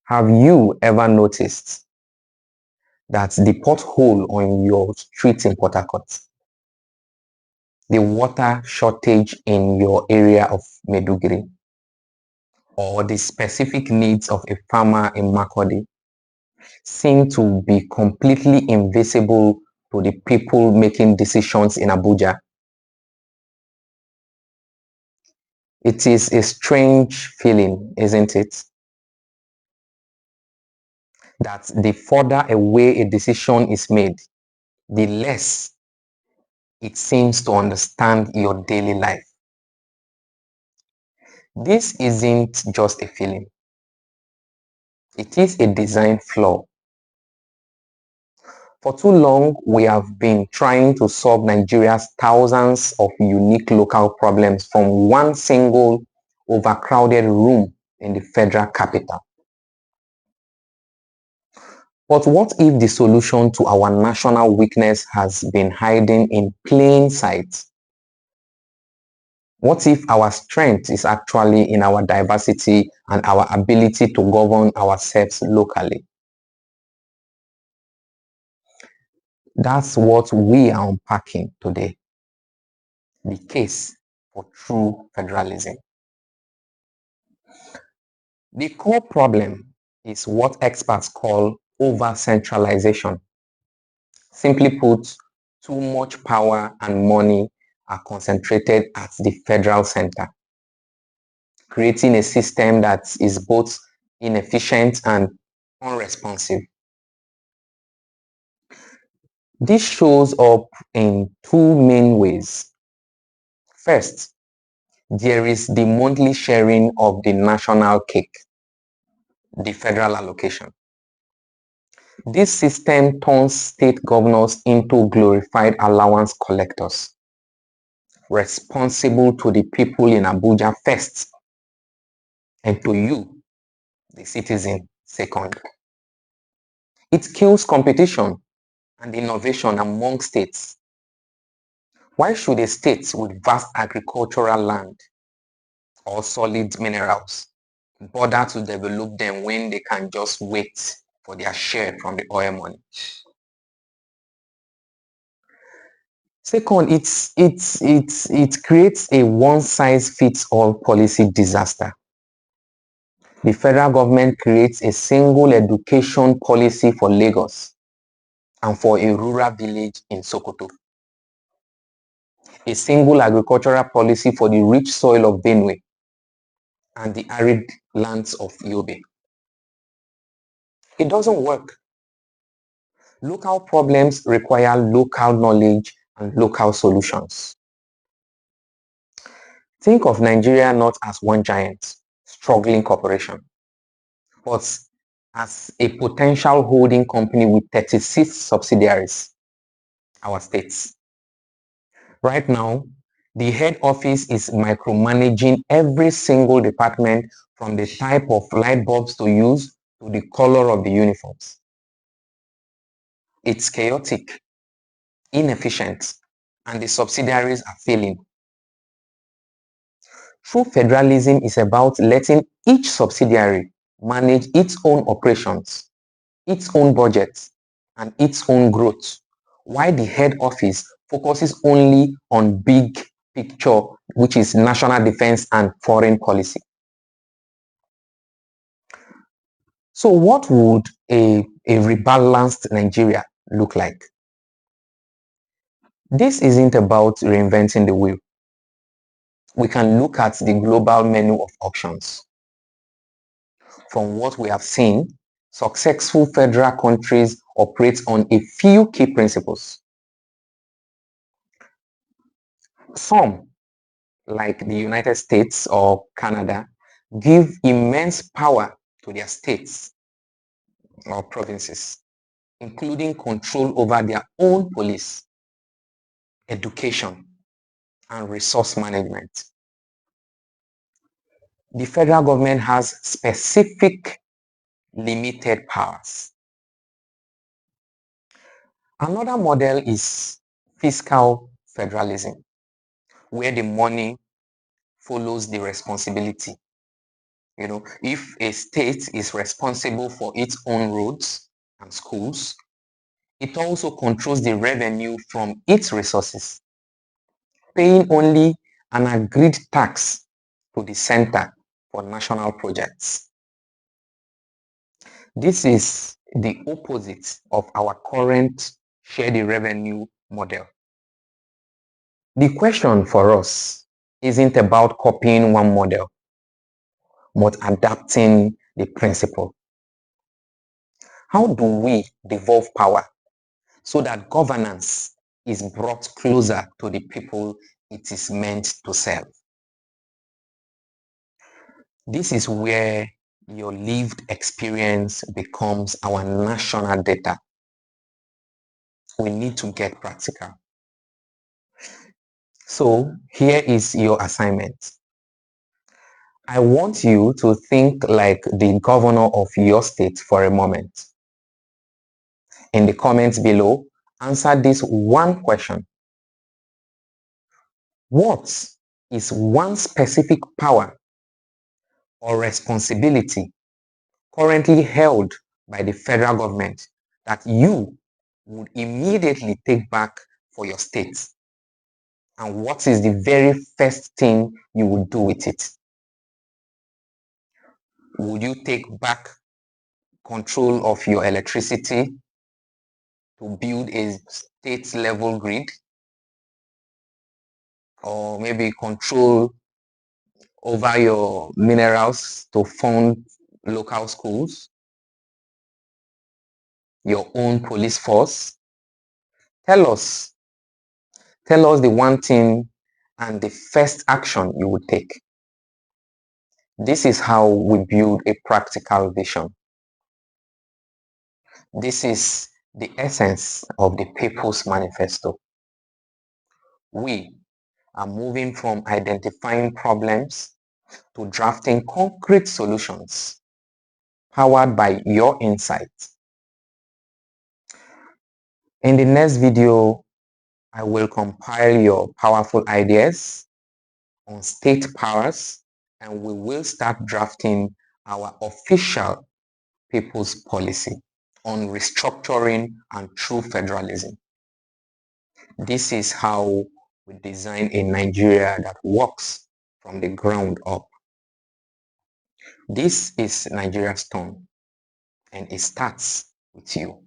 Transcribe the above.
Have you ever noticed that the pothole on your street in Port Harcourt, the water shortage in your area of Maiduguri, or the specific needs of a farmer in Makurdi seem to be completely invisible to the people making decisions in Abuja? It is a strange feeling, isn't it? That the further away a decision is made, the less it seems to understand your daily life. This isn't just a feeling. It is a design flaw. For too long, we have been trying to solve Nigeria's thousands of unique local problems from one single overcrowded room in the federal capital. But what if the solution to our national weakness has been hiding in plain sight? What if our strength is actually in our diversity and our ability to govern ourselves locally? That's what we are unpacking today. The case for true federalism. The core problem is what experts call over-centralization. Simply put, too much power and money are concentrated at the federal center, creating a system that is both inefficient and unresponsive. This shows up in two main ways. First, there is the monthly sharing of the national cake, the federal allocation. This system turns state governors into glorified allowance collectors, responsible to the people in Abuja first, and to you, the citizen, second. It kills competition and innovation among states. Why should a state with vast agricultural land or solid minerals bother to develop them when they can just wait for their share from the oil money? Second, it creates a one-size-fits-all policy disaster. The federal government creates a single education policy for Lagos and for a rural village in Sokoto, a single agricultural policy for the rich soil of Benue and the arid lands of Yobe. It doesn't work. Local problems require local knowledge and local solutions. Think of Nigeria not as one giant, struggling corporation, but as a potential holding company with 36 subsidiaries, our states. Right now, the head office is micromanaging every single department, from the type of light bulbs to use to the color of the uniforms. It's chaotic, inefficient, and the subsidiaries are failing. True federalism is about letting each subsidiary manage its own operations, its own budget, and its own growth, while the head office focuses only on big picture, which is national defense and foreign policy. So what would a rebalanced Nigeria look like? This isn't about reinventing the wheel. We can look at the global menu of options. From what we have seen, successful federal countries operate on a few key principles. Some, like the United States or Canada, give immense power to their states or provinces, including control over their own police, education, and resource management. The federal government has specific limited powers. Another model is fiscal federalism, where the money follows the responsibility. If a state is responsible for its own roads and schools, it also controls the revenue from its resources, paying only an agreed tax to the center for national projects. This is the opposite of our current share the revenue model. The question for us isn't about copying one model, but adapting the principle. How do we devolve power so that governance is brought closer to the people it is meant to serve? This is where your lived experience becomes our national data. We need to get practical. So here is your assignment. I want you to think like the governor of your state for a moment. In the comments below, answer this one question. What is one specific power or responsibility currently held by the federal government that you would immediately take back for your state? And what is the very first thing you would do with it? Would you take back control of your electricity to build a state level grid? Or maybe control over your minerals to fund local schools, your own police force? Tell us. Tell us the one thing and the first action you would take. This is how we build a practical vision. This is the essence of the People's Manifesto. We are moving from identifying problems to drafting concrete solutions powered by your insights. In the next video, I will compile your powerful ideas on state powers, and we will start drafting our official people's policy on restructuring and true federalism. This is how we design a Nigeria that works from the ground up. This is Nigeria's turn, and it starts with you.